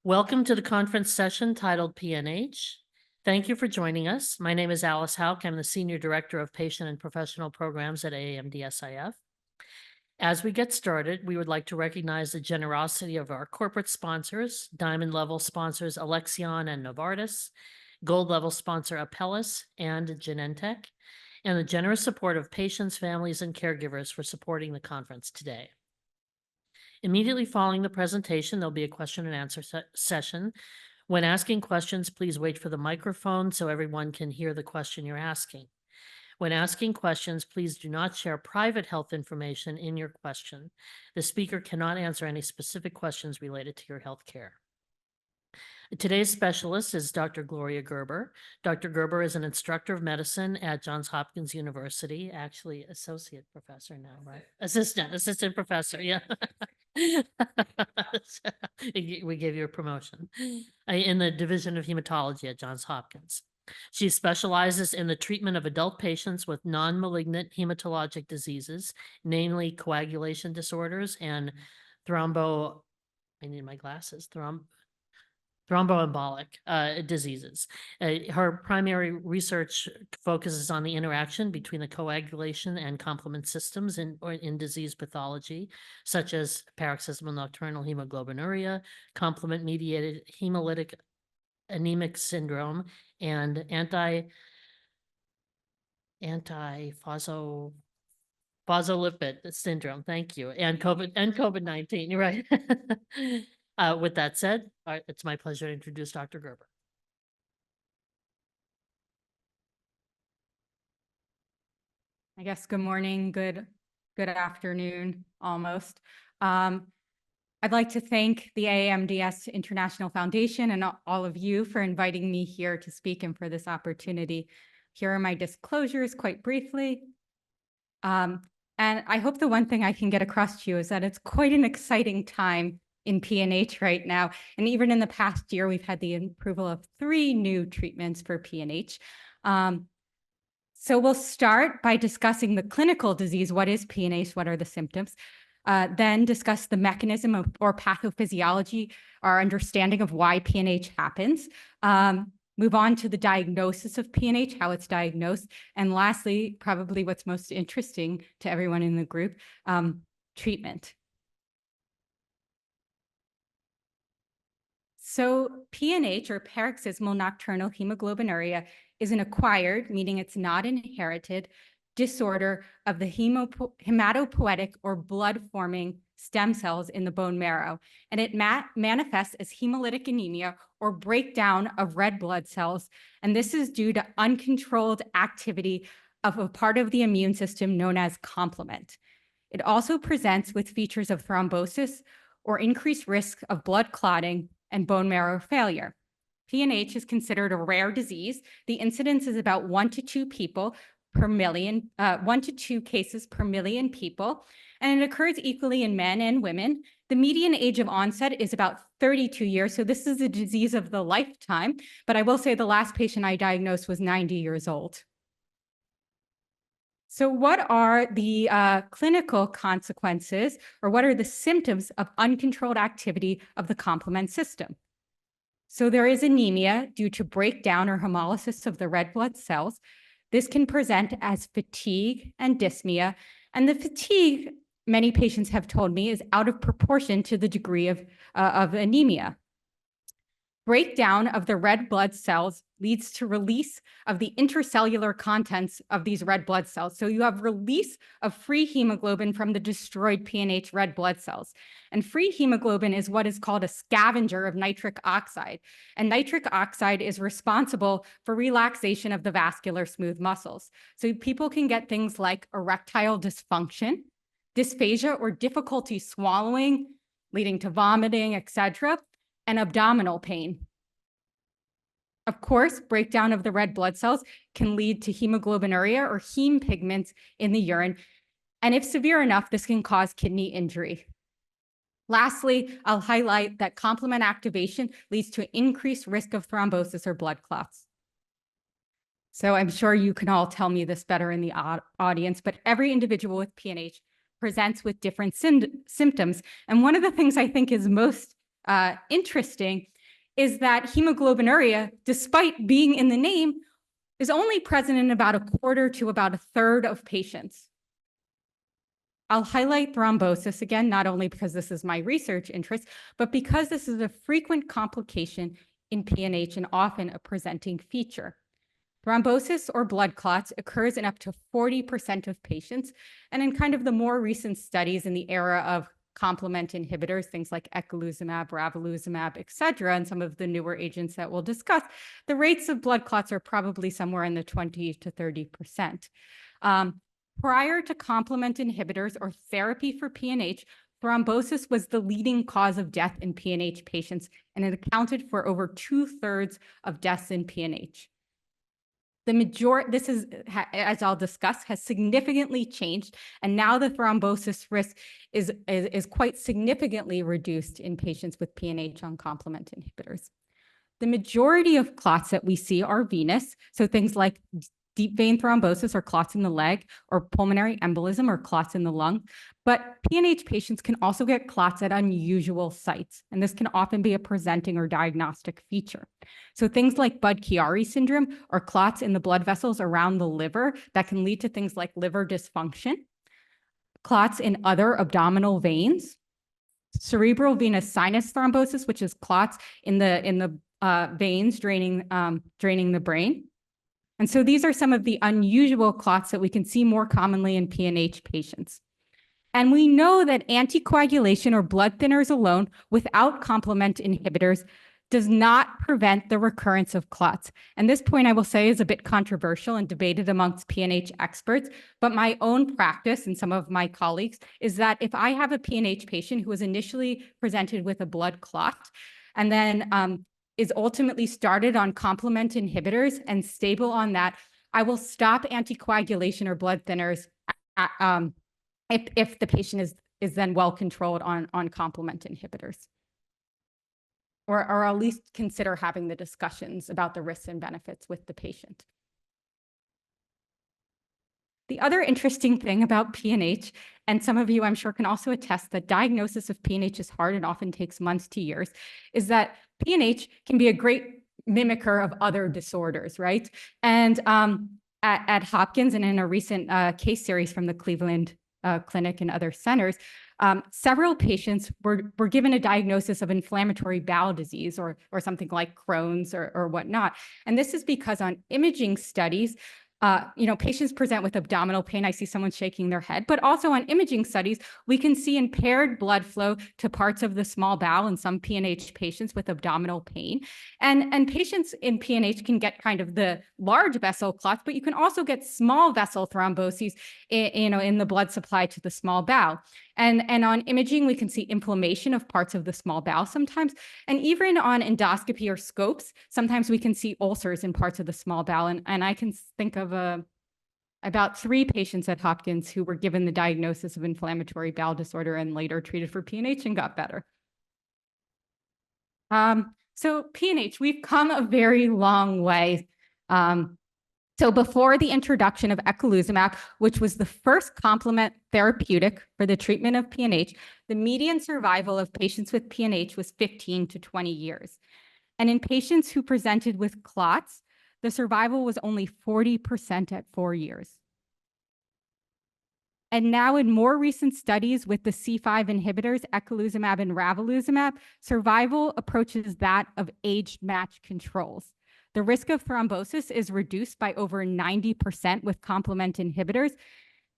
Welcome to the conference session titled PNH. Thank you for joining us. My name is Alice Hauk. I'm the Senior Director of Patient and Professional Programs at AAMDSIF. As we get started, we would like to recognize the generosity of our corporate sponsors, Diamond level sponsors Alexion and Novartis, Gold level sponsor Apellis and Genentech, and the generous support of patients, families, and caregivers for supporting the conference today. Immediately following the presentation, there'll be a question and answer session. When asking questions, please wait for the microphone so everyone can hear the question you're asking. When asking questions, please do not share private health information in your question. The speaker cannot answer any specific questions related to your health care. Today's specialist is Dr. Gloria Gerber. Dr. Gerber is an instructor of medicine at Johns Hopkins University, actually associate professor now, right? Assistant professor, yeah. We gave you a promotion in the Division of Hematology at Johns Hopkins. She specializes in the treatment of adult patients with non-malignant hematologic diseases, namely coagulation disorders and thromboembolic diseases. Her primary research focuses on the interaction between the coagulation and complement systems in disease pathology, such as paroxysmal nocturnal hemoglobinuria, complement-mediated hemolytic anemic syndrome, and phospholipid syndrome. Thank you. And COVID-19. You're right. With that said, it's my pleasure to introduce Dr. Gerber. I guess good morning, good afternoon, almost. I'd like to thank the AAMDS International Foundation and all of you for inviting me here to speak and for this opportunity. Here are my disclosures quite briefly. And I hope the one thing I can get across to you is that it's quite an exciting time in PNH right now. And even in the past year, we've had the approval of 3 new treatments for PNH. So we'll start by discussing the clinical disease. What is PNH? What are the symptoms? Then discuss the mechanism of, or pathophysiology, our understanding of why PNH happens. Move on to the diagnosis of PNH, how it's diagnosed. And lastly, probably what's most interesting to everyone in the group, treatment. So PNH, or paroxysmal nocturnal hemoglobinuria, is an acquired, meaning it's not inherited, disorder of the hematopoietic or blood-forming stem cells in the bone marrow. And it manifests as hemolytic anemia or breakdown of red blood cells. And this is due to uncontrolled activity of a part of the immune system known as complement. It also presents with features of thrombosis or increased risk of blood clotting and bone marrow failure. PNH is considered a rare disease. The incidence is about 1 to 2 people per million, 1 to 2 cases per million people, and it occurs equally in men and women. The median age of onset is about 32 years, so this is a disease of the lifetime, but I will say the last patient I diagnosed was 90 years old. So what are the clinical consequences, or what are the symptoms of uncontrolled activity of the complement system? So there is anemia due to breakdown or hemolysis of the red blood cells. This can present as fatigue and dyspnea, and the fatigue, many patients have told me, is out of proportion to the degree of anemia. Breakdown of the red blood cells leads to release of the intercellular contents of these red blood cells. So you have release of free hemoglobin from the destroyed PNH red blood cells. And free hemoglobin is what is called a scavenger of nitric oxide. And nitric oxide is responsible for relaxation of the vascular smooth muscles. So people can get things like erectile dysfunction, dysphagia or difficulty swallowing, leading to vomiting, etc., and abdominal pain. Of course, breakdown of the red blood cells can lead to hemoglobinuria or heme pigments in the urine. And if severe enough, this can cause kidney injury. Lastly, I'll highlight that complement activation leads to increased risk of thrombosis or blood clots. So I'm sure you can all tell me this better in the audience, but every individual with PNH presents with different symptoms. And one of the things I think is most interesting is that hemoglobinuria, despite being in the name, is only present in about a quarter to about a third of patients. I'll highlight thrombosis again, not only because this is my research interest, but because this is a frequent complication in PNH and often a presenting feature. Thrombosis or blood clots occurs in up to 40% of patients. And in kind of the more recent studies in the era of complement inhibitors, things like eculizumab, ravulizumab, et cetera, and some of the newer agents that we'll discuss, the rates of blood clots are probably somewhere in the 20 to 30%. Prior to complement inhibitors or therapy for PNH, thrombosis was the leading cause of death in PNH patients, and it accounted for over 2/3 of deaths in PNH. The majority, this is, as I'll discuss, has significantly changed, and now the thrombosis risk is quite significantly reduced in patients with PNH on complement inhibitors. The majority of clots that we see are venous, so things like deep vein thrombosis or clots in the leg, or pulmonary embolism or clots in the lung. But PNH patients can also get clots at unusual sites, and this can often be a presenting or diagnostic feature. So things like Budd-Chiari syndrome or clots in the blood vessels around the liver that can lead to things like liver dysfunction, clots in other abdominal veins, cerebral venous sinus thrombosis, which is clots in the veins draining the brain. And so these are some of the unusual clots that we can see more commonly in PNH patients. And we know that anticoagulation or blood thinners alone without complement inhibitors does not prevent the recurrence of clots. And this point, I will say, is a bit controversial and debated amongst PNH experts. But my own practice and some of my colleagues is that if I have a PNH patient who was initially presented with a blood clot and then is ultimately started on complement inhibitors and stable on that, I will stop anticoagulation or blood thinners if the patient is then well controlled on complement inhibitors. Or at least consider having the discussions about the risks and benefits with the patient. The other interesting thing about PNH, and some of you I'm sure can also attest that diagnosis of PNH is hard and often takes months to years, is that PNH can be a great mimicker of other disorders, right? And at Hopkins and in a recent case series from the Cleveland Clinic and other centers, several patients were given a diagnosis of inflammatory bowel disease or something like Crohn's or whatnot. And this is because on imaging studies, patients present with abdominal pain. I see someone shaking their head, but also on imaging studies, we can see impaired blood flow to parts of the small bowel in some PNH patients with abdominal pain. And patients in PNH can get kind of the large vessel clots, but you can also get small vessel thromboses in the blood supply to the small bowel. And on imaging, we can see inflammation of parts of the small bowel sometimes. And even on endoscopy or scopes, sometimes we can see ulcers in parts of the small bowel. And I can think of about 3 patients at Hopkins who were given the diagnosis of inflammatory bowel disorder and later treated for PNH and got better. So PNH, we've come a very long way. So before the introduction of eculizumab, which was the first complement therapeutic for the treatment of PNH, the median survival of patients with PNH was 15 to 20 years. And in patients who presented with clots, the survival was only 40% at 4 years. And now in more recent studies with the C5 inhibitors, eculizumab and ravulizumab, survival approaches that of age-matched controls. The risk of thrombosis is reduced by over 90% with complement inhibitors.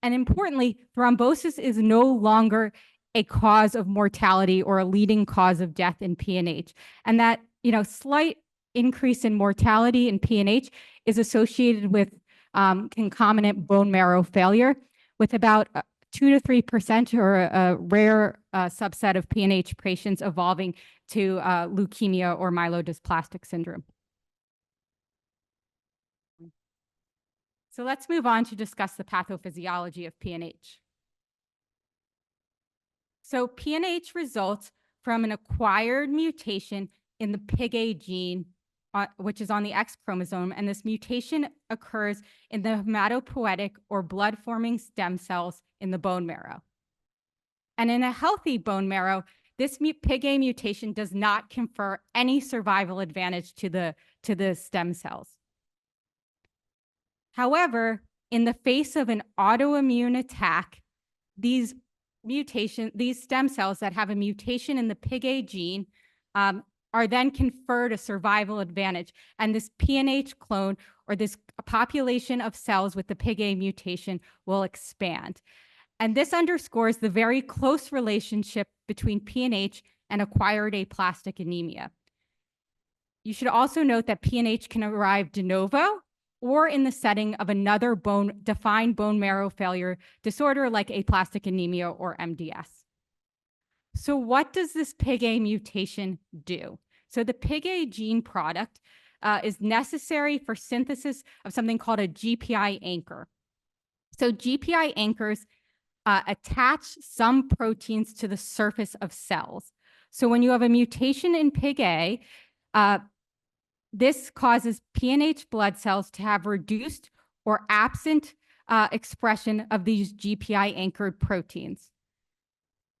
And importantly, thrombosis is no longer a cause of mortality or a leading cause of death in PNH. And that, slight increase in mortality in PNH is associated with concomitant bone marrow failure, with about 2 to 3% or a rare subset of PNH patients evolving to leukemia or myelodysplastic syndrome. So let's move on to discuss the pathophysiology of PNH. So PNH results from an acquired mutation in the PIGA gene, which is on the X chromosome, and this mutation occurs in the hematopoietic or blood-forming stem cells in the bone marrow. And in a healthy bone marrow, this PIGA mutation does not confer any survival advantage to the stem cells. However, in the face of an autoimmune attack, these stem cells that have a mutation in the PIGA gene are then conferred a survival advantage. And this PNH clone, or this population of cells with the PIGA mutation, will expand. And this underscores the very close relationship between PNH and acquired aplastic anemia. You should also note that PNH can arrive de novo or in the setting of another defined bone marrow failure disorder like aplastic anemia or MDS. So what does this PIGA mutation do? So the PIGA gene product is necessary for synthesis of something called a GPI anchor. So GPI anchors attach some proteins to the surface of cells. So when you have a mutation in PIGA, this causes PNH blood cells to have reduced or absent expression of these GPI anchored proteins.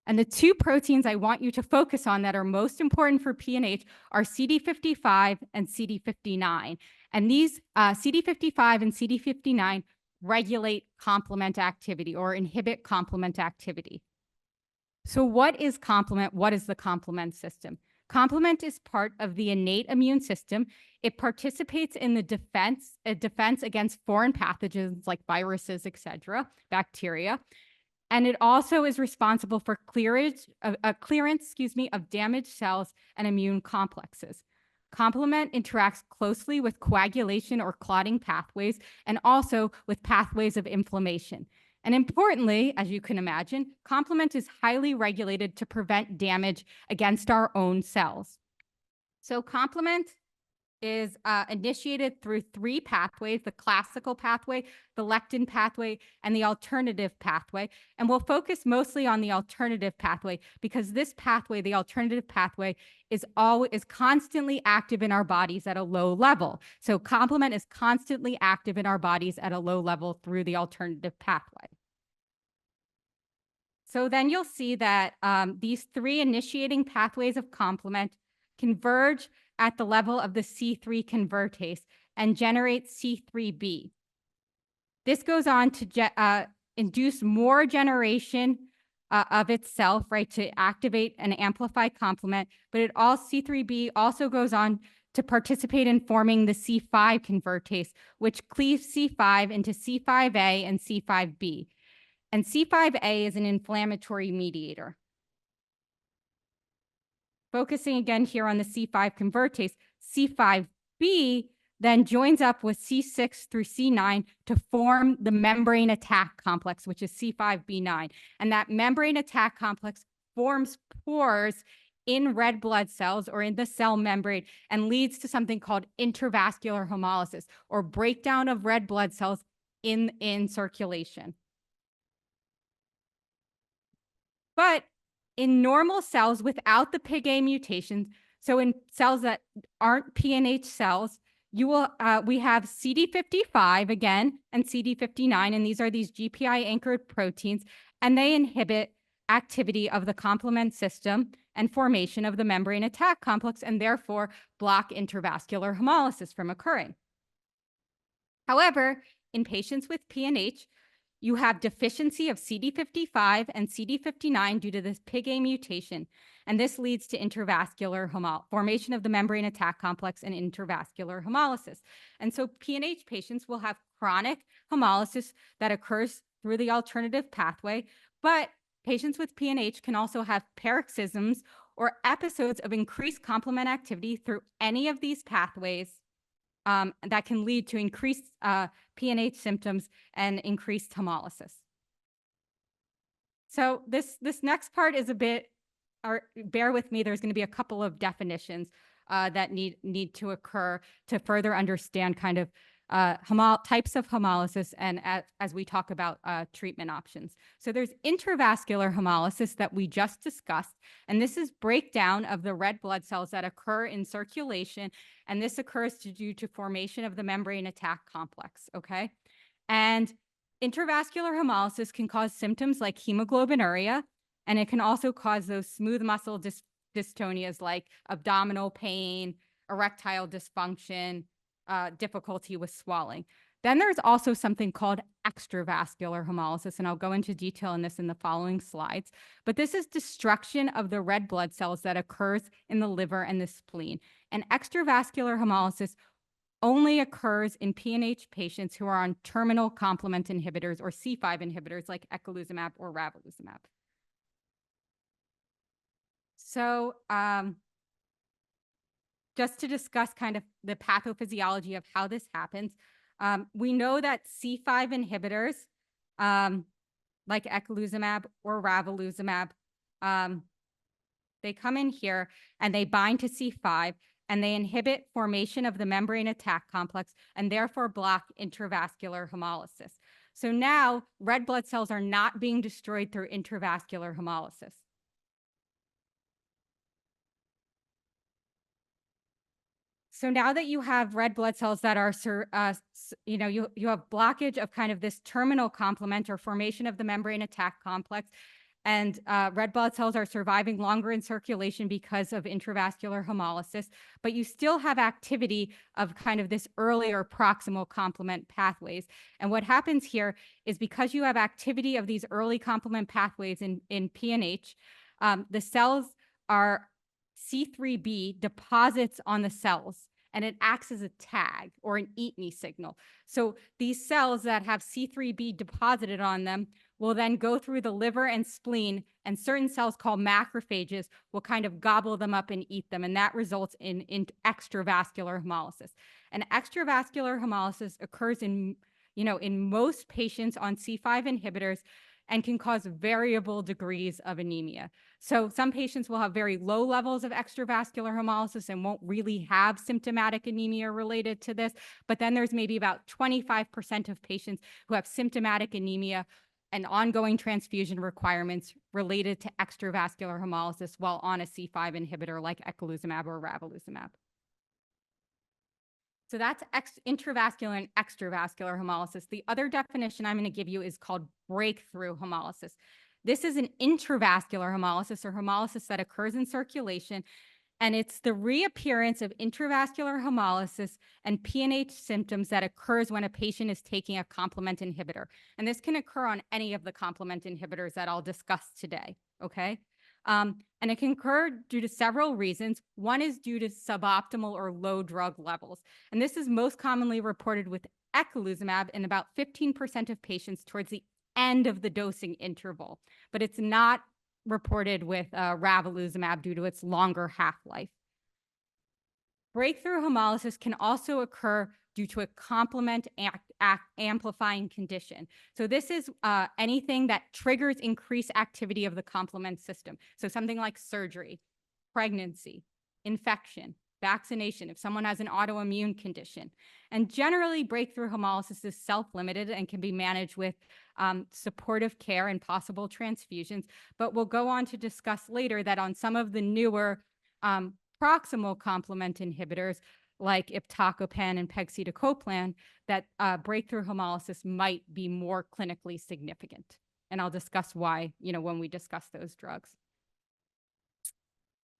And the two proteins I want you to focus on that are most important for PNH are CD55 and CD59. And these CD55 and CD59 regulate complement activity or inhibit complement activity. So what is complement? What is the complement system? Complement is part of the innate immune system. It participates in the defense against foreign pathogens like viruses, etc., bacteria. And it also is responsible for clearance of damaged cells and immune complexes. Complement interacts closely with coagulation or clotting pathways and also with pathways of inflammation. And importantly, as you can imagine, complement is highly regulated to prevent damage against our own cells. So complement is initiated through three pathways: the classical pathway, the lectin pathway, and the alternative pathway. And we'll focus mostly on the alternative pathway because this pathway, the alternative pathway, is constantly active in our bodies at a low level. So complement is constantly active in our bodies at a low level through the alternative pathway. So then you'll see that these three initiating pathways of complement converge at the level of the C3 convertase and generate C3b. This goes on to induce more generation of itself, right, to activate and amplify complement, but C3b also goes on to participate in forming the C5 convertase, which cleaves C5 into C5a and C5b. And C5a is an inflammatory mediator. Focusing again here on the C5 convertase, C5b then joins up with C6 through C9 to form the membrane attack complex, which is C5b9. And that membrane attack complex forms pores in red blood cells or in the cell membrane and leads to something called intravascular hemolysis, or breakdown of red blood cells in circulation. But in normal cells without the PIGA mutations, so in cells that aren't PNH cells, we have CD55 again and CD59, and these are these GPI anchored proteins, and they inhibit activity of the complement system and formation of the membrane attack complex, and therefore block intravascular hemolysis from occurring. However, in patients with PNH, you have deficiency of CD55 and CD59 due to this PIGA mutation, and this leads to intravascular formation of the membrane attack complex and intravascular hemolysis. And so PNH patients will have chronic hemolysis that occurs through the alternative pathway, but patients with PNH can also have paroxysms or episodes of increased complement activity through any of these pathways that can lead to increased PNH symptoms and increased hemolysis. So this next part is a bit, bear with me, there's going to be a couple of definitions that need to occur to further understand kind of types of hemolysis and as we talk about treatment options. So there's intravascular hemolysis that we just discussed, and this is breakdown of the red blood cells that occur in circulation, and this occurs due to formation of the membrane attack complex, okay? And intravascular hemolysis can cause symptoms like hemoglobinuria, And it can also cause those smooth muscle dystonias like abdominal pain, erectile dysfunction, difficulty with swallowing. Then there's also something called extravascular hemolysis, and I'll go into detail in this in the following slides. But this is destruction of the red blood cells that occurs in the liver and the spleen. And extravascular hemolysis only occurs in PNH patients who are on terminal complement inhibitors or C5 inhibitors like eculizumab or ravulizumab. So just to discuss kind of the pathophysiology of how this happens, we know that C5 inhibitors, like eculizumab or ravulizumab, they come in here and they bind to C5 and they inhibit formation of the membrane attack complex and therefore block intravascular hemolysis. So now red blood cells are not being destroyed through intravascular hemolysis. So now that you have red blood cells that are, you have blockage of kind of this terminal complement or formation of the membrane attack complex, and red blood cells are surviving longer in circulation because of intravascular hemolysis, but you still have activity of kind of this earlier proximal complement pathways. And what happens here is because you have activity of these early complement pathways in PNH, the cells are C3b deposits on the cells, and it acts as a tag or an eat me signal. So these cells that have C3b deposited on them will then go through the liver and spleen, and certain cells called macrophages will kind of gobble them up and eat them, and that results in extravascular hemolysis. And extravascular hemolysis occurs in most patients on C5 inhibitors and can cause variable degrees of anemia. So some patients will have very low levels of extravascular hemolysis and won't really have symptomatic anemia related to this. But then there's maybe about 25% of patients who have symptomatic anemia and ongoing transfusion requirements related to extravascular hemolysis while on a C5 inhibitor like eculizumab or ravulizumab. So that's intravascular and extravascular hemolysis. The other definition I'm going to give you is called breakthrough hemolysis. This is an intravascular hemolysis or hemolysis that occurs in circulation, and it's the reappearance of intravascular hemolysis and PNH symptoms that occurs when a patient is taking a complement inhibitor. And this can occur on any of the complement inhibitors that I'll discuss today, okay? And it can occur due to several reasons. One is due to suboptimal or low drug levels. And this is most commonly reported with eculizumab in about 15% of patients towards the end of the dosing interval. But it's not reported with ravulizumab due to its longer half-life. Breakthrough hemolysis can also occur due to a complement amplifying condition. So this is anything that triggers increased activity of the complement system. So something like surgery, pregnancy, infection, vaccination, if someone has an autoimmune condition. And generally, breakthrough hemolysis is self-limited and can be managed with supportive care and possible transfusions. But we'll go on to discuss later that on some of the newer proximal complement inhibitors, like iptacopan and pegcetacoplan, that breakthrough hemolysis might be more clinically significant. And I'll discuss why, when we discuss those drugs.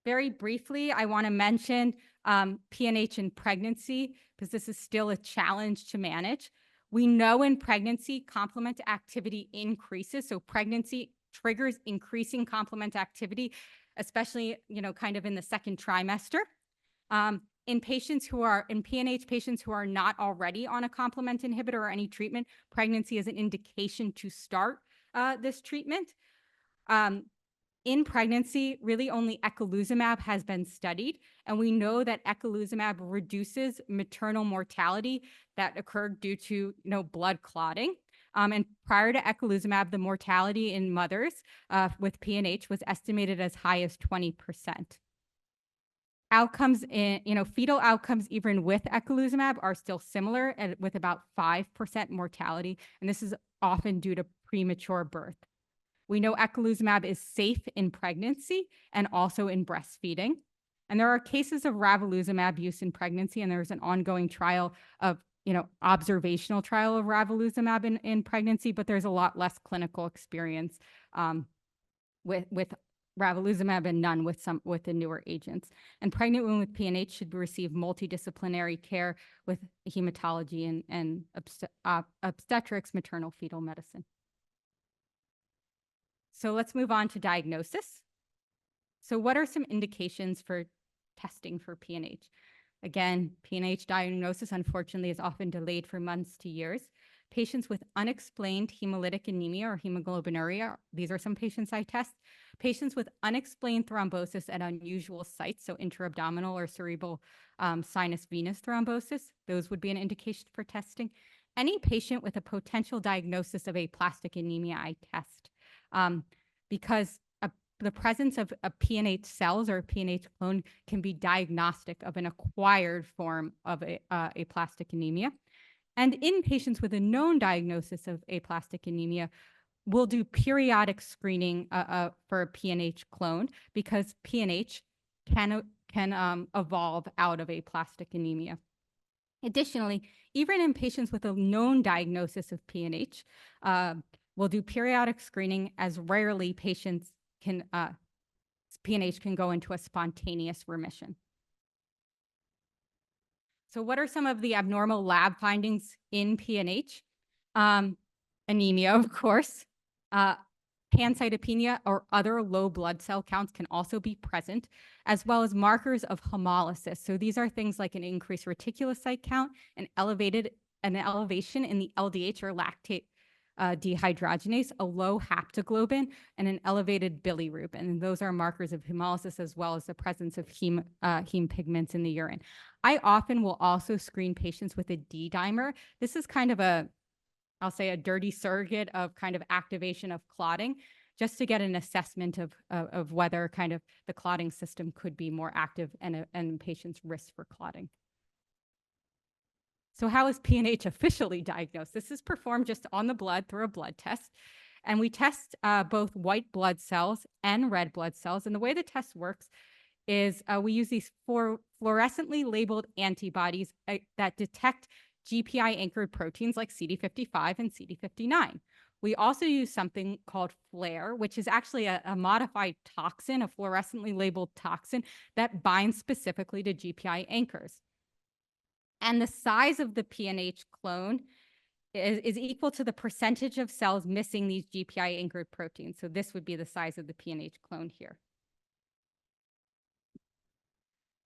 Very briefly, I want to mention PNH in pregnancy, because this is still a challenge to manage. We know in pregnancy, complement activity increases. So pregnancy triggers increasing complement activity, especially, kind of in the second trimester. In PNH patients who are not already on a complement inhibitor or any treatment, pregnancy is an indication to start this treatment. In pregnancy, really only eculizumab has been studied, and we know that eculizumab reduces maternal mortality that occurred due to blood clotting. And prior to eculizumab, the mortality in mothers with PNH was estimated as high as 20%. Outcomes fetal outcomes, even with eculizumab, are still similar with about 5% mortality, and this is often due to premature birth. We know eculizumab is safe in pregnancy and also in breastfeeding. And there are cases of ravulizumab use in pregnancy, and there's an ongoing trial of, observational trial of ravulizumab in pregnancy, but there's a lot less clinical experience with ravulizumab and none with the newer agents. And pregnant women with PNH should receive multidisciplinary care with hematology and obstetrics, maternal fetal medicine. So let's move on to diagnosis. So what are some indications for testing for PNH? Again, PNH diagnosis, unfortunately, is often delayed for months to years. Patients with unexplained hemolytic anemia or hemoglobinuria, these are some patients I test. Patients with unexplained thrombosis at unusual sites, so intra-abdominal or cerebral sinus venous thrombosis, those would be an indication for testing. Any patient with a potential diagnosis of aplastic anemia, I test. Because the presence of a PNH cells or a PNH clone can be diagnostic of an acquired form of aplastic anemia. And in patients with a known diagnosis of aplastic anemia, we'll do periodic screening for a PNH clone because PNH can evolve out of aplastic anemia. Additionally, even in patients with a known diagnosis of PNH, we'll do periodic screening as rarely patients can PNH can go into a spontaneous remission. So what are some of the abnormal lab findings in PNH? Anemia, of course. Pancytopenia or other low blood cell counts can also be present, as well as markers of hemolysis. So these are things like an increased reticulocyte count, an elevation in the LDH or lactate dehydrogenase, a low haptoglobin, and an elevated bilirubin. And those are markers of hemolysis as well as the presence of heme pigments in the urine. I often will also screen patients with a D-dimer. This is kind of I'll say a dirty surrogate of kind of activation of clotting, just to get an assessment of whether kind of the clotting system could be more active and patients' risk for clotting. So how is PNH officially diagnosed? This is performed just on the blood through a blood test. And we test both white blood cells and red blood cells. And the way the test works is we use these fluorescently labeled antibodies that detect GPI-anchored proteins like CD55 and CD59. We also use something called FLAIR, which is actually a modified toxin, a fluorescently labeled toxin that binds specifically to GPI anchors. And the size of the PNH clone is equal to the percentage of cells missing these GPI-anchored proteins. So this would be the size of the PNH clone here.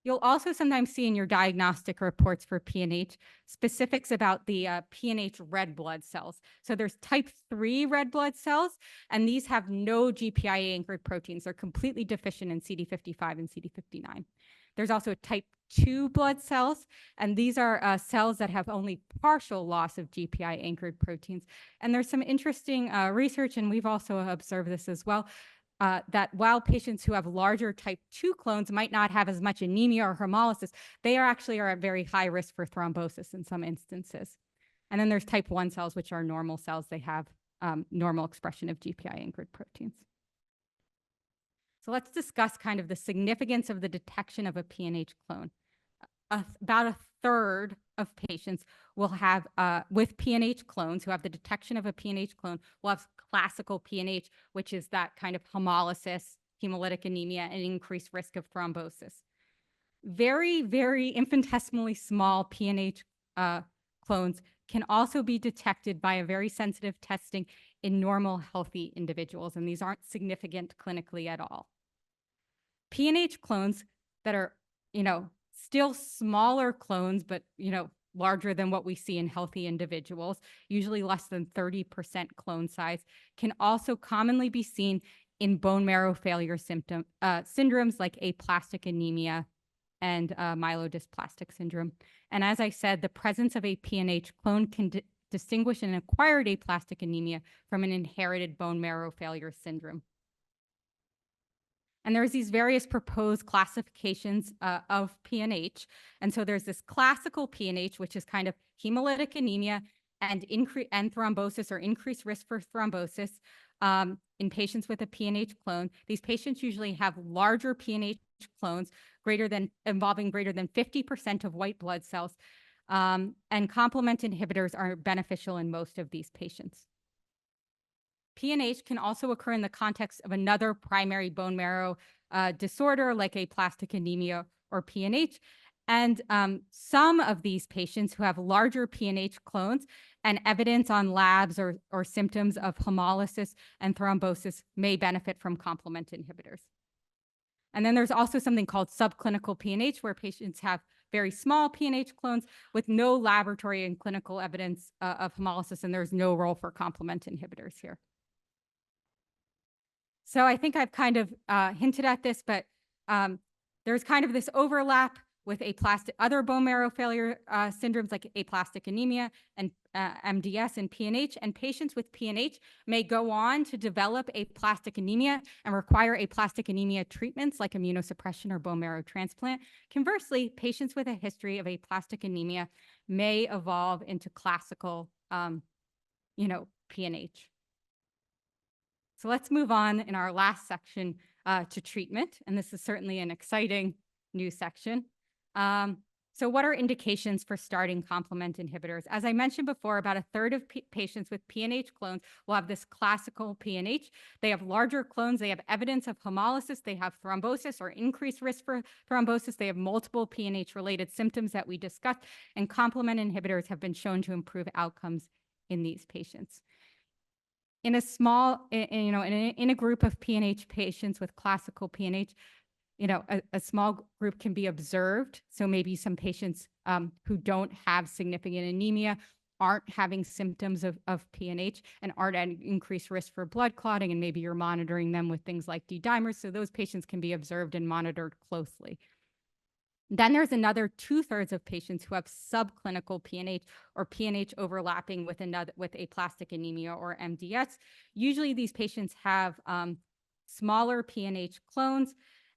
You'll also sometimes see in your diagnostic reports for PNH specifics about the PNH red blood cells. So there's type 3 red blood cells, and these have no GPI-anchored proteins. They're completely deficient in CD55 and CD59. There's also type 2 blood cells, and these are cells that have only partial loss of GPI-anchored proteins. And there's some interesting research, and we've also observed this as well, that while patients who have larger type 2 clones might not have as much anemia or hemolysis, they are at very high risk for thrombosis in some instances. And then there's type 1 cells, which are normal cells. They have normal expression of GPI-anchored proteins. So let's discuss kind of the significance of the detection of a PNH clone. About a third of patients will have, with PNH clones who have the detection of a PNH clone, will have classical PNH, which is that kind of hemolysis, hemolytic anemia, and increased risk of thrombosis. Very, very infinitesimally small PNH clones can also be detected by a very sensitive testing in normal, healthy individuals, and these aren't significant clinically at all. PNH clones that are, still smaller clones, but, larger than what we see in healthy individuals, usually less than 30% clone size, can also commonly be seen in bone marrow failure syndromes like aplastic anemia and myelodysplastic syndrome. And as I said, the presence of a PNH clone can distinguish an acquired aplastic anemia from an inherited bone marrow failure syndrome. And there's these various proposed classifications of PNH. And so there's this classical PNH, which is kind of hemolytic anemia and thrombosis or increased risk for thrombosis in patients with a PNH clone. These patients usually have larger PNH clones involving greater than 50% of white blood cells. And complement inhibitors are beneficial in most of these patients. PNH can also occur in the context of another primary bone marrow disorder like aplastic anemia or PNH. And some of these patients who have larger PNH clones and evidence on labs or symptoms of hemolysis and thrombosis may benefit from complement inhibitors. And then there's also something called subclinical PNH, where patients have very small PNH clones with no laboratory and clinical evidence of hemolysis, and there's no role for complement inhibitors here. So I think I've kind of hinted at this, but there's kind of this overlap with other bone marrow failure syndromes like aplastic anemia and MDS and PNH. And patients with PNH may go on to develop aplastic anemia and require aplastic anemia treatments like immunosuppression or bone marrow transplant. Conversely, patients with a history of aplastic anemia may evolve into classical, PNH. So let's move on in our last section to treatment. And this is certainly an exciting new section. So what are indications for starting complement inhibitors? As I mentioned before, about a third of patients with PNH clones will have this classical PNH. They have larger clones. They have evidence of hemolysis. They have thrombosis or increased risk for thrombosis. They have multiple PNH-related symptoms that we discussed, and complement inhibitors have been shown to improve outcomes in these patients. In a small, in a group of PNH patients with classical PNH, a small group can be observed. So maybe some patients who don't have significant anemia aren't having symptoms of PNH and aren't at increased risk for blood clotting, and maybe you're monitoring them with things like D-dimers. So those patients can be observed and monitored closely. Then there's another 2/3 of patients who have subclinical PNH or PNH overlapping with aplastic anemia or MDS. Usually these patients have smaller PNH clones.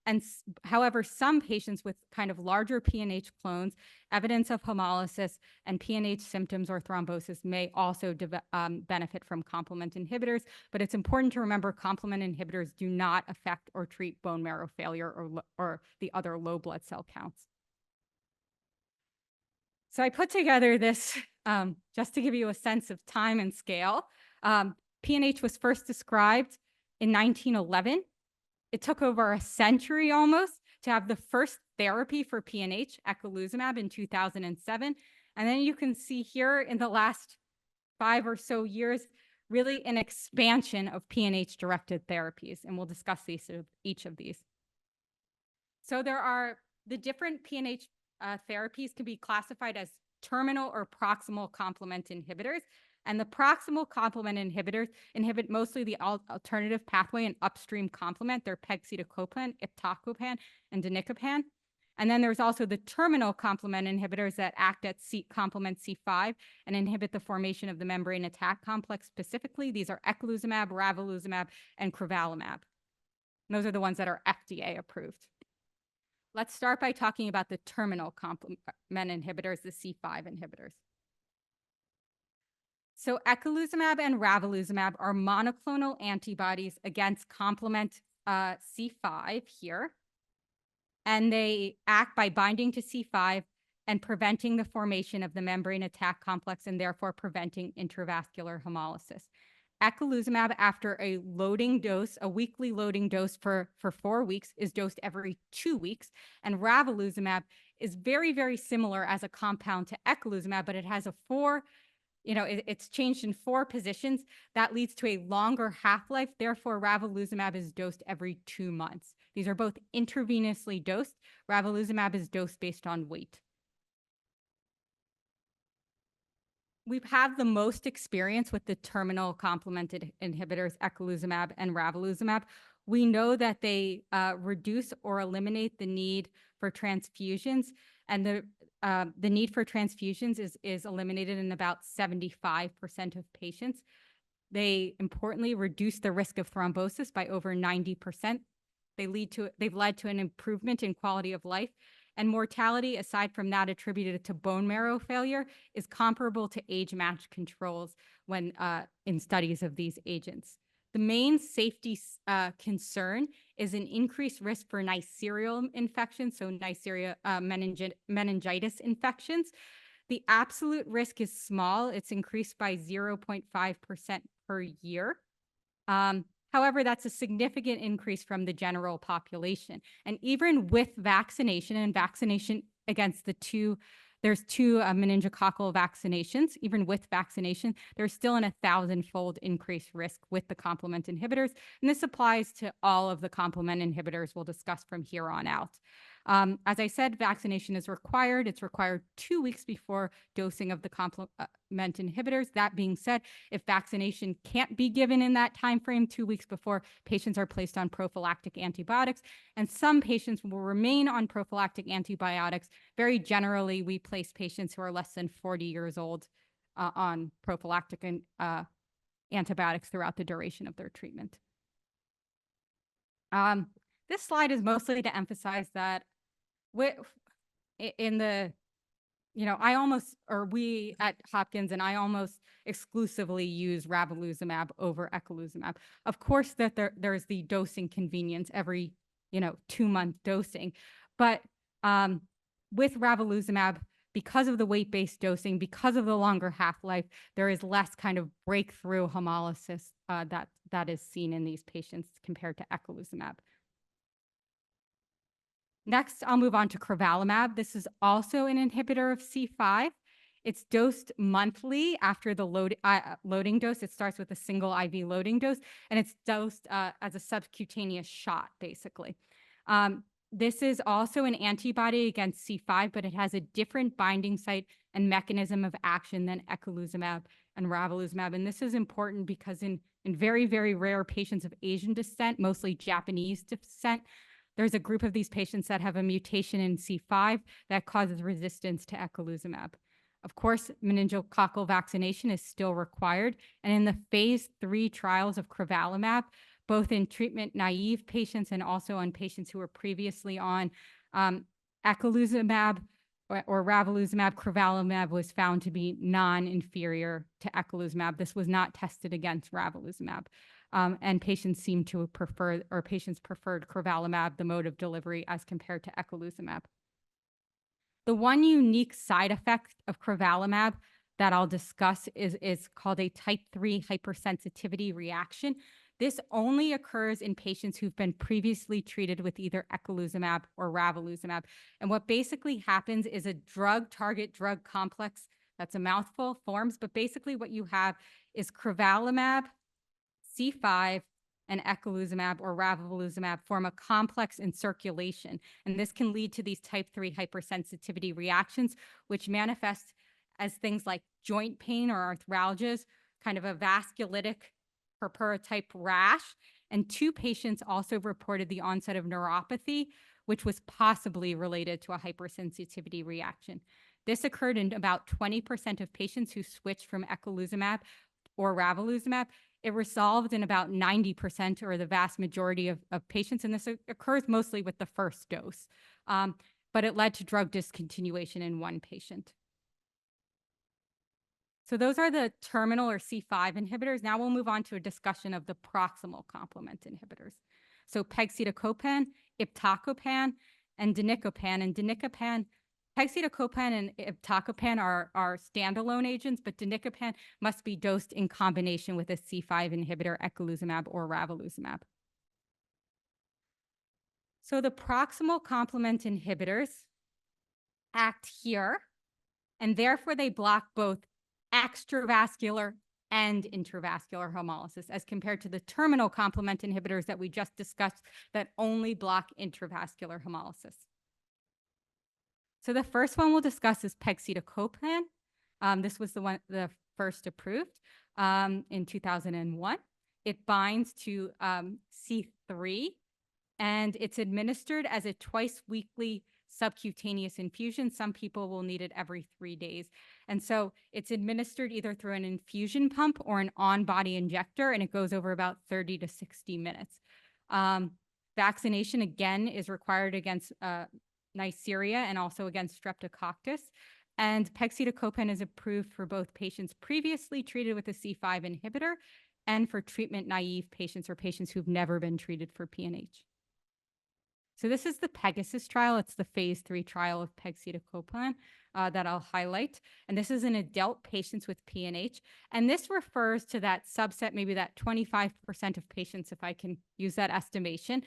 And however, some patients with kind of larger PNH clones, evidence of hemolysis and PNH symptoms or thrombosis may also benefit from complement inhibitors. But it's important to remember complement inhibitors do not affect or treat bone marrow failure or the other low blood cell counts. So I put together this just to give you a sense of time and scale. PNH was first described in 1911. It took over a century almost to have the first therapy for PNH, eculizumab, in 2007. And then you can see here in the last 5 or so years, really an expansion of PNH-directed therapies. And we'll discuss each of these. So there are the different PNH therapies can be classified as terminal or proximal complement inhibitors. And the proximal complement inhibitors inhibit mostly the alternative pathway and upstream complement. They're pegcetacoplan, iptacopan, and danicopan. And then there's also the terminal complement inhibitors that act at complement C5 and inhibit the formation of the membrane attack complex specifically. These are eculizumab, ravulizumab, and crovalimab. And those are the ones that are FDA approved. Let's start by talking about the terminal complement inhibitors, the C5 inhibitors. So eculizumab and ravulizumab are monoclonal antibodies against complement C5 here. And they act by binding to C5 and preventing the formation of the membrane attack complex and therefore preventing intravascular hemolysis. Eculizumab, after a loading dose, a weekly loading dose for 4 weeks, is dosed every 2 weeks. And ravulizumab is very, very similar as a compound to eculizumab, but it has it's changed in 4 positions. That leads to a longer half-life. Therefore, ravulizumab is dosed every 2 months. These are both intravenously dosed. Ravulizumab is dosed based on weight. We have the most experience with the terminal complement inhibitors, eculizumab and ravulizumab. We know that they reduce or eliminate the need for transfusions, and the need for transfusions is eliminated in about 75% of patients. They importantly reduce the risk of thrombosis by over 90%. They've led to an improvement in quality of life, and mortality, aside from that attributed to bone marrow failure, is comparable to age-matched controls when in studies of these agents. The main safety concern is an increased risk for Neisseria infections, so Neisseria meningitis infections. The absolute risk is small. It's increased by 0.5% per year. However, that's a significant increase from the general population. And even with vaccination and vaccination against there's two meningococcal vaccinations, even with vaccination, there's still an 1,000-fold increased risk with the complement inhibitors. And this applies to all of the complement inhibitors we'll discuss from here on out. As I said, vaccination is required. It's required 2 weeks before dosing of the complement inhibitors. That being said, if vaccination can't be given in that time frame, 2 weeks before, patients are placed on prophylactic antibiotics, and some patients will remain on prophylactic antibiotics. Very generally, we place patients who are less than 40 years old on prophylactic antibiotics throughout the duration of their treatment. This slide is mostly to emphasize that we at Hopkins and I almost exclusively use ravulizumab over eculizumab. Of course, that there's the dosing convenience every 2-month dosing, but with ravulizumab, because of the weight-based dosing, because of the longer half-life, there is less kind of breakthrough hemolysis that is seen in these patients compared to eculizumab. Next, I'll move on to crovalimab. This is also an inhibitor of C5. It's dosed monthly after the loading dose. It starts with a single IV loading dose, and it's dosed as a subcutaneous shot, basically. This is also an antibody against C5, but it has a different binding site and mechanism of action than eculizumab and ravulizumab. And this is important because in very, very rare patients of Asian descent, mostly Japanese descent, there's a group of these patients that have a mutation in C5 that causes resistance to eculizumab. Of course, meningococcal vaccination is still required. And in the phase 3 trials of crovalimab, both in treatment-naive patients and also on patients who were previously on eculizumab or ravulizumab, crovalimab was found to be non-inferior to eculizumab. This was not tested against ravulizumab. And patients seemed to prefer, or patients preferred crovalimab, the mode of delivery, as compared to eculizumab. The one unique side effect of crovalimab that I'll discuss is called a type 3 hypersensitivity reaction. This only occurs in patients who've been previously treated with either eculizumab or ravulizumab. And what basically happens is a drug-target drug complex, that's a mouthful, forms, but basically what you have is crovalimab, C5, and eculizumab or ravulizumab form a complex in circulation. And this can lead to these type 3 hypersensitivity reactions, which manifest as things like joint pain or arthralgias, kind of a vasculitic purpura-type rash. And 2 patients also reported the onset of neuropathy, which was possibly related to a hypersensitivity reaction. This occurred in about 20% of patients who switched from eculizumab or ravulizumab. It resolved in about 90% or the vast majority of patients, and this occurs mostly with the first dose. But it led to drug discontinuation in 1 patient. So those are the terminal or C5 inhibitors. Now we'll move on to a discussion of the proximal complement inhibitors. So pegcetacoplan, iptacopan, and danicopan. And danicopan, pegcetacoplan and iptacopan are standalone agents, but danicopan must be dosed in combination with a C5 inhibitor, eculizumab or ravulizumab. So the proximal complement inhibitors act here, and therefore they block both extravascular and intravascular hemolysis, as compared to the terminal complement inhibitors that we just discussed that only block intravascular hemolysis. So the first one we'll discuss is pegcetacoplan. This was the first approved in 2001. It binds to C3, and it's administered as a twice-weekly subcutaneous infusion. Some people will need it every 3 days. And so it's administered either through an infusion pump or an on-body injector, and it goes over about 30 to 60 minutes. Vaccination, again, is required against Neisseria and also against Streptococcus. And pegcetacoplan is approved for both patients previously treated with a C5 inhibitor and for treatment-naive patients or patients who've never been treated for PNH. So this is the Pegasus trial. It's the phase 3 trial of pegcetacoplan that I'll highlight. And this is in adult patients with PNH. And this refers to that subset, maybe that 25% of patients, if I can use that estimation,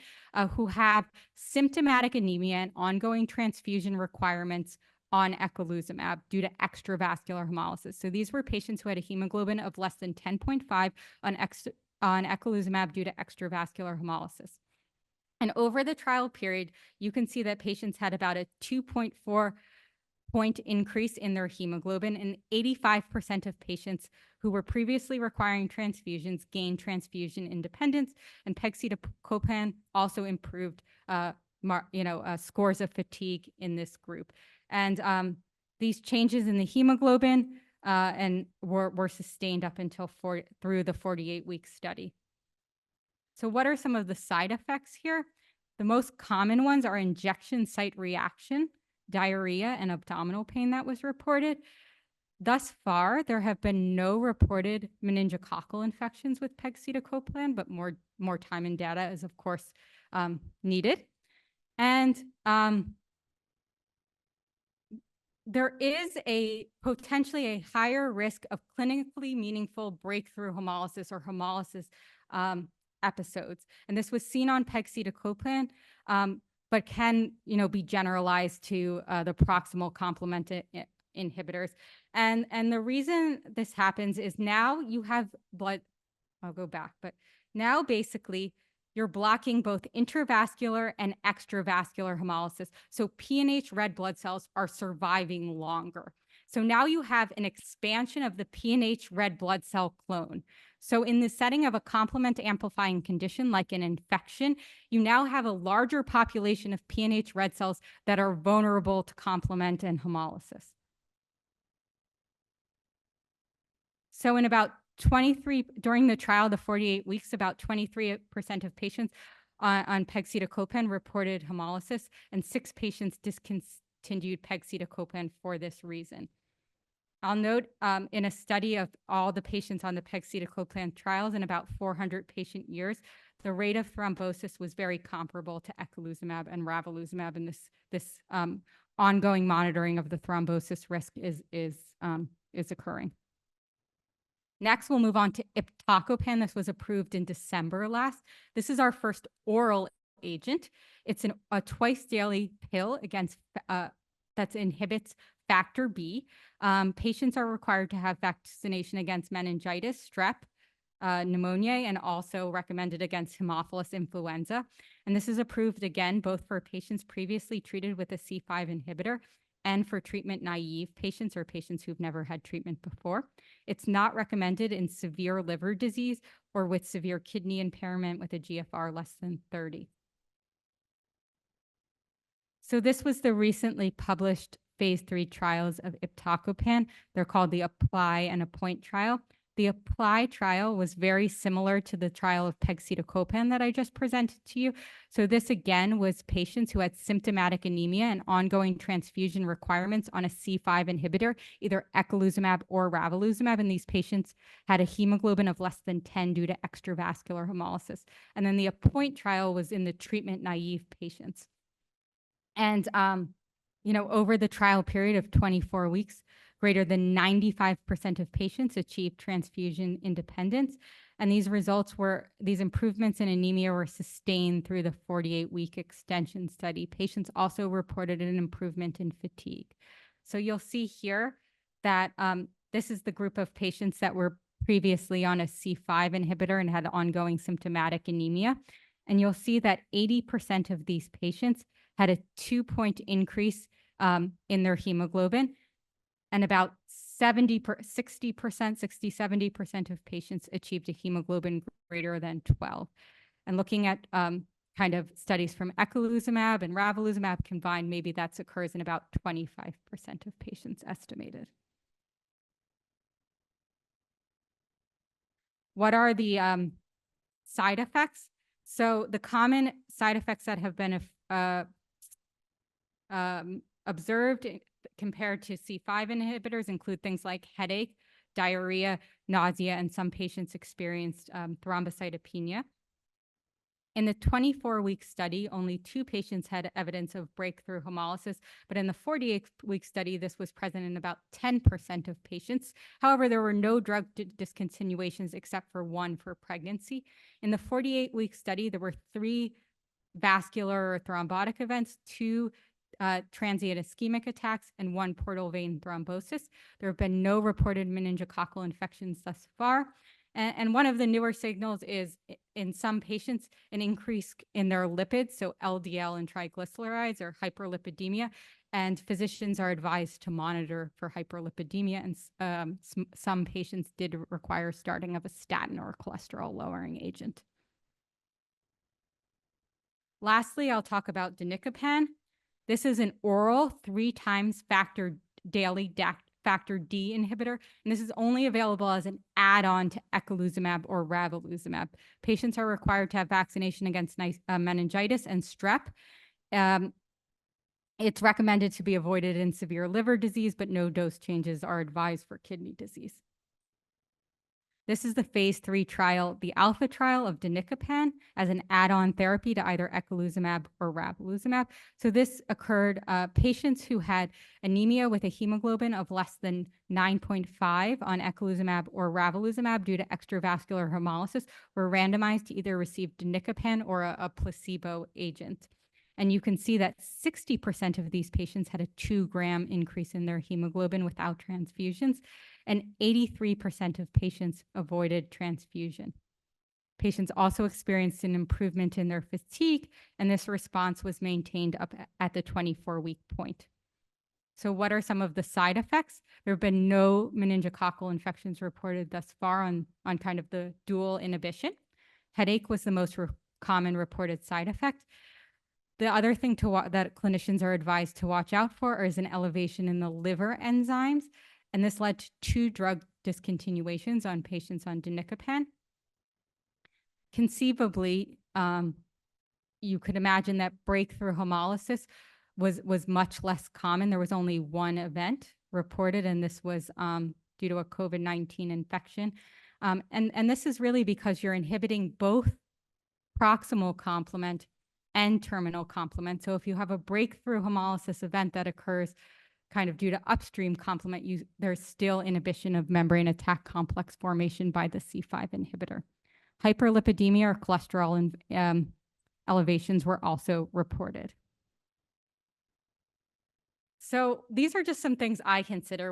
who have symptomatic anemia and ongoing transfusion requirements on eculizumab due to extravascular hemolysis. So these were patients who had a hemoglobin of less than 10.5 on eculizumab due to extravascular hemolysis. And over the trial period, you can see that patients had about a 2.4 point increase in their hemoglobin, and 85% of patients who were previously requiring transfusions gained transfusion independence, and pegcetacoplan also improved scores of fatigue in this group. And these changes in the hemoglobin and were sustained up until through the 48-week study. So what are some of the side effects here? The most common ones are injection site reaction, diarrhea, and abdominal pain that was reported. Thus far, there have been no reported meningococcal infections with pegcetacoplan, but more time and data is, of course, needed. And there is potentially a higher risk of clinically meaningful breakthrough hemolysis or hemolysis episodes. And this was seen on pegcetacoplan, but can be generalized to the proximal complement inhibitors. And the reason this happens is now you have blood, I'll go back, but now basically you're blocking both intravascular and extravascular hemolysis. So PNH red blood cells are surviving longer. So now you have an expansion of the PNH red blood cell clone. So in the setting of a complement amplifying condition like an infection, you now have a larger population of PNH red cells that are vulnerable to complement and hemolysis. So in about during the trial, the 48 weeks, about 23% of patients on pegcetacoplan reported hemolysis, and 6 patients discontinued pegcetacoplan for this reason. I'll note in a study of all the patients on the pegcetacoplan trials in about 400 patient years, the rate of thrombosis was very comparable to eculizumab and ravulizumab, and this ongoing monitoring of the thrombosis risk is occurring. Next, we'll move on to iptacopan. This was approved in December last. This is our first oral agent. It's a twice daily pill that inhibits factor B. Patients are required to have vaccination against meningitis, strep, pneumonia, and also recommended against Haemophilus influenza. And this is approved again, both for patients previously treated with a C5 inhibitor and for treatment naive patients or patients who've never had treatment before. It's not recommended in severe liver disease or with severe kidney impairment with a GFR less than 30. So this was the recently published phase 3 trials of iptacopan. They're called the APPLY and APPOINT trial. The APPLY trial was very similar to the trial of pegcetacoplan that I just presented to you. So this again was patients who had symptomatic anemia and ongoing transfusion requirements on a C5 inhibitor, either eculizumab or ravulizumab, and these patients had a hemoglobin of less than 10 due to extravascular hemolysis. And then the APPOINT trial was in the treatment naive patients. And over the trial period of 24 weeks, greater than 95% of patients achieved transfusion independence. And these improvements in anemia were sustained through the 48-week extension study. Patients also reported an improvement in fatigue. So you'll see here that this is the group of patients that were previously on a C5 inhibitor and had ongoing symptomatic anemia. And you'll see that 80% of these patients had a 2-point increase in their hemoglobin, and about 60-70% of patients achieved a hemoglobin greater than 12. And looking at kind of studies from eculizumab and ravulizumab combined, maybe that occurs in about 25% of patients estimated. What are the side effects? So the common side effects that have been observed compared to C5 inhibitors include things like headache, diarrhea, nausea, and some patients experienced thrombocytopenia. In the 24-week study, only 2 patients had evidence of breakthrough hemolysis, but in the 48-week study, this was present in about 10% of patients. However, there were no drug discontinuations except for 1 for pregnancy. In the 48-week study, there were 3 vascular or thrombotic events, 2 transient ischemic attacks, and 1 portal vein thrombosis. There have been no reported meningococcal infections thus far. And one of the newer signals is in some patients, an increase in their lipids, so LDL and triglycerides or hyperlipidemia, and physicians are advised to monitor for hyperlipidemia, and some patients did require starting of a statin or a cholesterol-lowering agent. Lastly, I'll talk about danicopan. This is an oral 3 times daily factor D inhibitor, and this is only available as an add-on to eculizumab or ravulizumab. Patients are required to have vaccination against meningitis and strep. It's recommended to be avoided in severe liver disease, but no dose changes are advised for kidney disease. This is the phase 3 trial, the alpha trial of danicopan as an add-on therapy to either eculizumab or ravulizumab. So this occurred, patients who had anemia with a hemoglobin of less than 9.5 on eculizumab or ravulizumab due to extravascular hemolysis were randomized to either receive danicopan or a placebo agent. And you can see that 60% of these patients had a 2-gram increase in their hemoglobin without transfusions, and 83% of patients avoided transfusion. Patients also experienced an improvement in their fatigue, and this response was maintained up at the 24-week point. So what are some of the side effects? There have been no meningococcal infections reported thus far on kind of the dual inhibition. Headache was the most common reported side effect. The other thing that clinicians are advised to watch out for is an elevation in the liver enzymes, and this led to 2 drug discontinuations on patients on danicopan. Conceivably, you could imagine that breakthrough hemolysis was much less common. There was only 1 event reported, and this was due to a COVID-19 infection. And this is really because you're inhibiting both proximal complement and terminal complement. So if you have a breakthrough hemolysis event that occurs kind of due to upstream complement, there's still inhibition of membrane attack complex formation by the C5 inhibitor. Hyperlipidemia or cholesterol elevations were also reported. So these are just some things I consider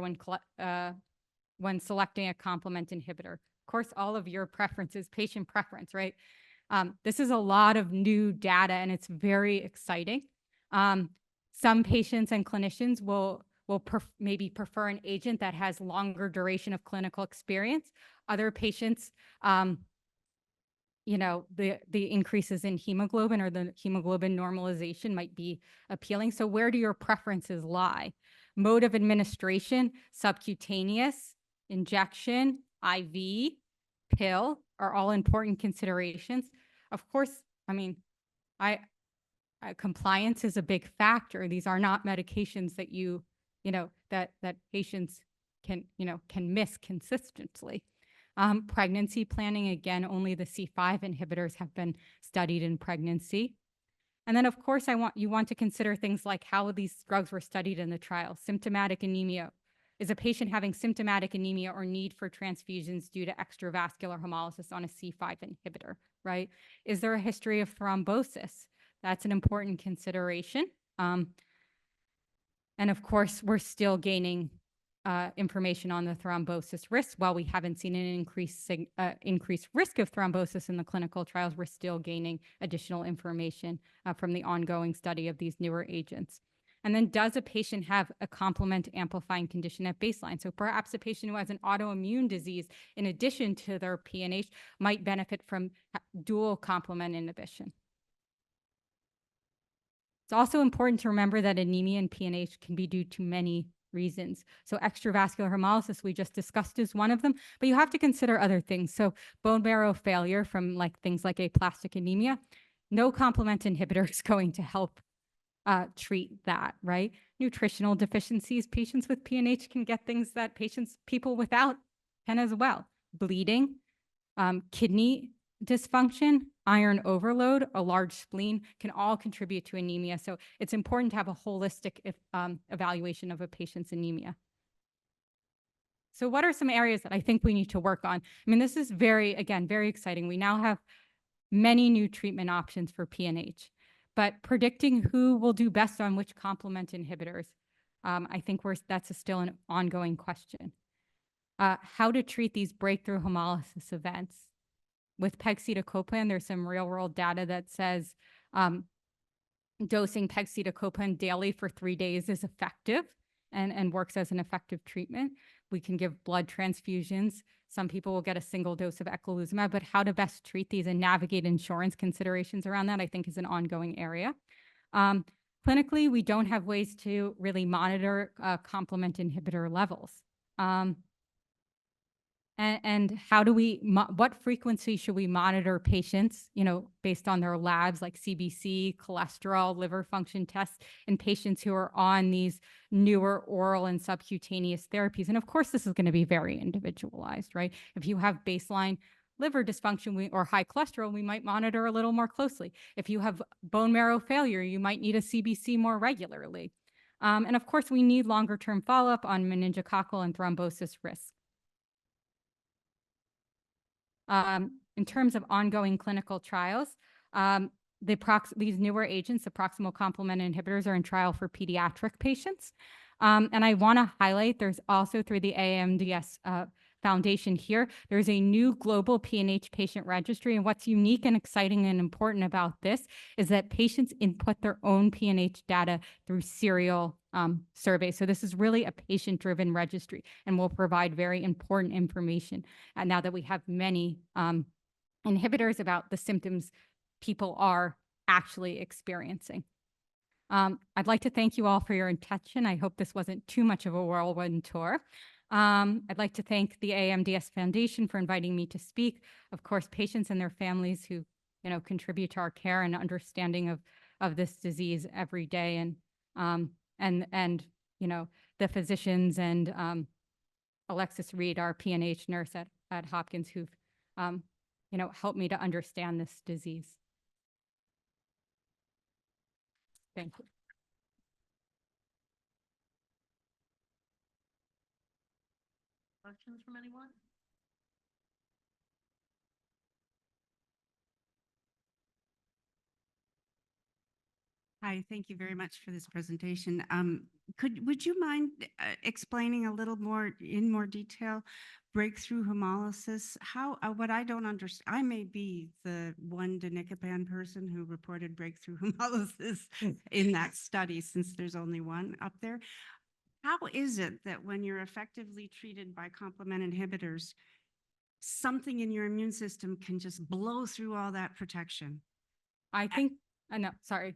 when selecting a complement inhibitor. Of course, all of your preferences, patient preference, right? This is a lot of new data, and it's very exciting. Some patients and clinicians will maybe prefer an agent that has longer duration of clinical experience. Other patients, you know, the increases in hemoglobin or the hemoglobin normalization might be appealing. So where do your preferences lie? Mode of administration, subcutaneous, injection, IV, pill are all important considerations. Of course, I mean, compliance is a big factor. These are not medications that you know, that patients can miss consistently. Pregnancy planning, again, only the C5 inhibitors have been studied in pregnancy. And then, of course, you want to consider things like how these drugs were studied in the trial. Symptomatic anemia. Is a patient having symptomatic anemia or need for transfusions due to extravascular hemolysis on a C5 inhibitor, right? Is there a history of thrombosis? That's an important consideration. And of course, we're still gaining information on the thrombosis risk. While we haven't seen an increased risk of thrombosis in the clinical trials, we're still gaining additional information from the ongoing study of these newer agents. And then, does a patient have a complement amplifying condition at baseline? So perhaps a patient who has an autoimmune disease in addition to their PNH might benefit from dual complement inhibition. It's also important to remember that anemia and PNH can be due to many reasons. So extravascular hemolysis we just discussed is one of them, but you have to consider other things. So bone marrow failure from things like aplastic anemia, no complement inhibitor is going to help treat that, right? Nutritional deficiencies, patients with PNH can get things that people without can as well. Bleeding, kidney dysfunction, iron overload, a large spleen can all contribute to anemia. So it's important to have a holistic evaluation of a patient's anemia. So what are some areas that I think we need to work on? I mean, this is very exciting. We now have many new treatment options for PNH, but predicting who will do best on which complement inhibitors, I think that's still an ongoing question. How to treat these breakthrough hemolysis events. With pegcetacoplan, there's some real-world data that says dosing pegcetacoplan daily for 3 days is effective and works as an effective treatment. We can give blood transfusions. Some people will get a single dose of eculizumab, but how to best treat these and navigate insurance considerations around that, I think, is an ongoing area. Clinically, we don't have ways to really monitor complement inhibitor levels. And how do we, what frequency should we monitor patients, based on their labs like CBC, cholesterol, liver function tests in patients who are on these newer oral and subcutaneous therapies? And of course, this is going to be very individualized, right? If you have baseline liver dysfunction or high cholesterol, we might monitor a little more closely. If you have bone marrow failure, you might need a CBC more regularly. And of course, we need longer-term follow-up on meningococcal and thrombosis risk. In terms of ongoing clinical trials, these newer agents, the proximal complement inhibitors, are in trial for pediatric patients. And I want to highlight, there's also through the AMDS Foundation here, there's a new global PNH patient registry. And what's unique and exciting and important about this is that patients input their own PNH data through serial surveys. So this is really a patient-driven registry and will provide very important information. And now that we have many inhibitors about the symptoms people are actually experiencing. I'd like to thank you all for your attention. I hope this wasn't too much of a whirlwind tour. I'd like to thank the AMDS Foundation for inviting me to speak. Of course, patients and their families who, contribute to our care and understanding of this disease every day, and the physicians and Alexis Reed, our PNH nurse at Hopkins, who've helped me to understand this disease. Thank you. Questions from anyone? Hi, thank you very much for this presentation. Would you mind explaining a little more in more detail breakthrough hemolysis? What I don't understand, I may be the one danicopan person who reported breakthrough hemolysis in that study, since there's only one up there. How is it that when you're effectively treated by complement inhibitors, something in your immune system can just blow through all that protection? I think, no, sorry.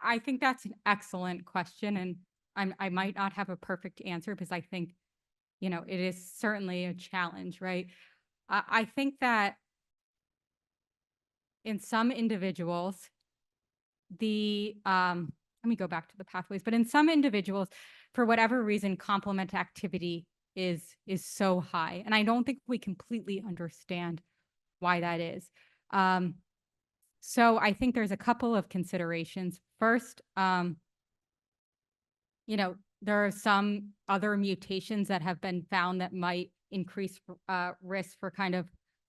I think that's an excellent question, and I might not have a perfect answer because I think, it is certainly a challenge, right? I think that in some individuals, let me go back to the pathways, but in some individuals, for whatever reason, complement activity is so high. And I don't think we completely understand why that is. So I think there's a couple of considerations. First, there are some other mutations that have been found that might increase risk for kind of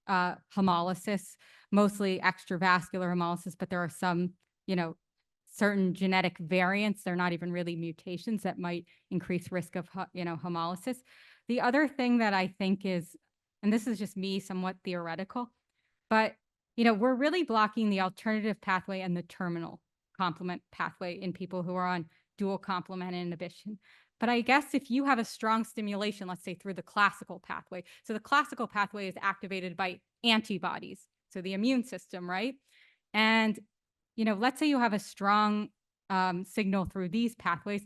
hemolysis, mostly extravascular hemolysis, but there are some, certain genetic variants, they're not even really mutations, that might increase risk of, hemolysis. The other thing that I think is, and this is just me, somewhat theoretical, but, we're really blocking the alternative pathway and the terminal complement pathway in people who are on dual complement inhibition. But I guess if you have a strong stimulation, let's say through the classical pathway, so the classical pathway is activated by antibodies, so the immune system, right? And, let's say you have a strong signal through these pathways,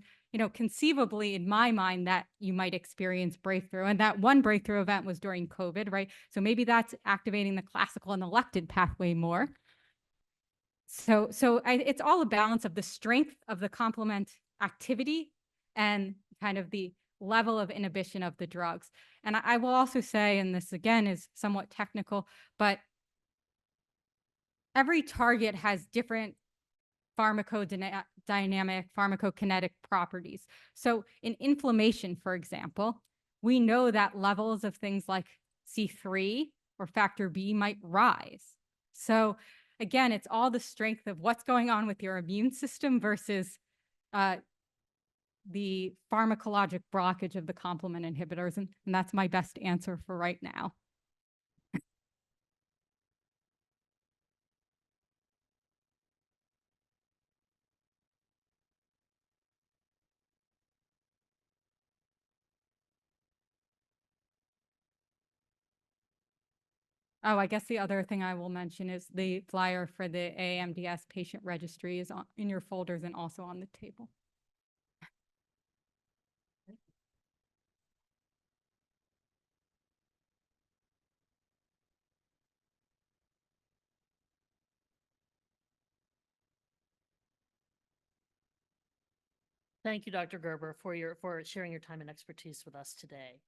conceivably in my mind that you might experience breakthrough. And that one breakthrough event was during COVID, right? So maybe that's activating the classical and the lectin pathway more. So it's all a balance of the strength of the complement activity and kind of the level of inhibition of the drugs. And I will also say, and this again is somewhat technical, but every target has different pharmacodynamic, pharmacokinetic properties. So in inflammation, for example, we know that levels of things like C3 or factor B might rise. So again, it's all the strength of what's going on with your immune system versus the pharmacologic blockage of the complement inhibitors. And that's my best answer for right now. Oh, I guess the other thing I will mention is the flyer for the AMDS patient registry is in your folders and also on the table. Thank you, Dr. Gerber, for sharing your time and expertise with us today.